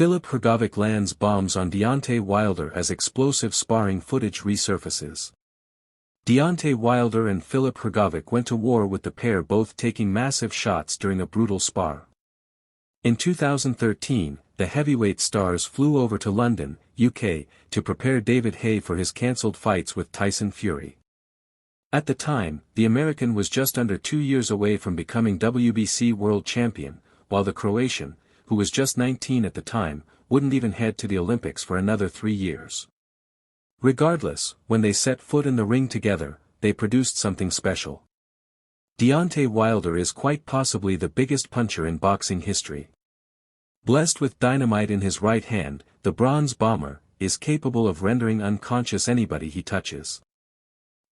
Filip Hrgovic lands bombs on Deontay Wilder as explosive sparring footage resurfaces. Deontay Wilder and Filip Hrgovic went to war with the pair both taking massive shots during a brutal spar. In 2013, the heavyweight stars flew over to London, UK, to prepare David Haye for his cancelled fights with Tyson Fury. At the time, the American was just under 2 years away from becoming WBC world champion, while the Croatian, who was just 19 at the time, wouldn't even head to the Olympics for another 3 years. Regardless, when they set foot in the ring together, they produced something special. Deontay Wilder is quite possibly the biggest puncher in boxing history. Blessed with dynamite in his right hand, the Bronze Bomber is capable of rendering unconscious anybody he touches.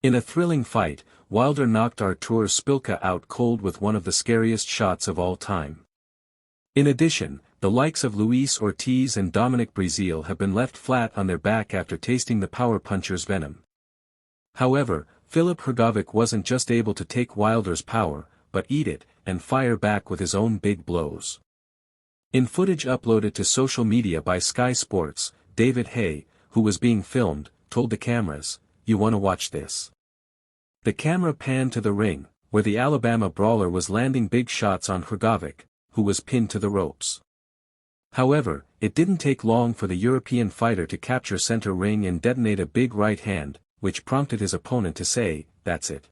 In a thrilling fight, Wilder knocked Artur Szpilka out cold with one of the scariest shots of all time. In addition, the likes of Luis Ortiz and Dominic Breazeale have been left flat on their back after tasting the power puncher's venom. However, Filip Hrgovic wasn't just able to take Wilder's power, but eat it, and fire back with his own big blows. In footage uploaded to social media by Sky Sports, David Haye, who was being filmed, told the cameras, "You wanna watch this?" The camera panned to the ring, where the Alabama brawler was landing big shots on Hrgovic, who was pinned to the ropes. However, it didn't take long for the European fighter to capture center ring and detonate a big right hand, which prompted his opponent to say, "That's it."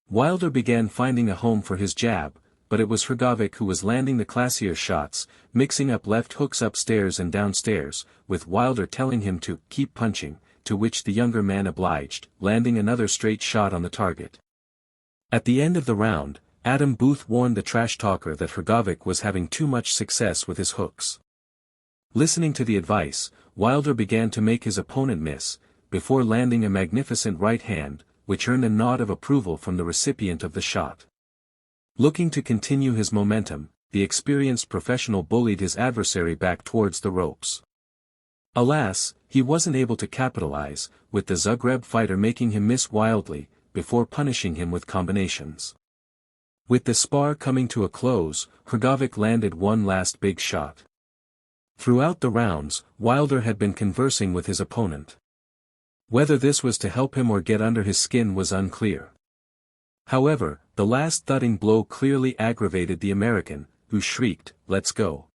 Wilder began finding a home for his jab, but it was Hrgovic who was landing the classier shots, mixing up left hooks upstairs and downstairs, with Wilder telling him to keep punching, to which the younger man obliged, landing another straight shot on the target. At the end of the round, Adam Booth warned the trash talker that Hrgovic was having too much success with his hooks. Listening to the advice, Wilder began to make his opponent miss, before landing a magnificent right hand, which earned a nod of approval from the recipient of the shot. Looking to continue his momentum, the experienced professional bullied his adversary back towards the ropes. Alas, he wasn't able to capitalize, with the Zagreb fighter making him miss wildly, before punishing him with combinations. With the spar coming to a close, Hrgovic landed one last big shot. Throughout the rounds, Wilder had been conversing with his opponent. Whether this was to help him or get under his skin was unclear. However, the last thudding blow clearly aggravated the American, who shrieked, "Let's go."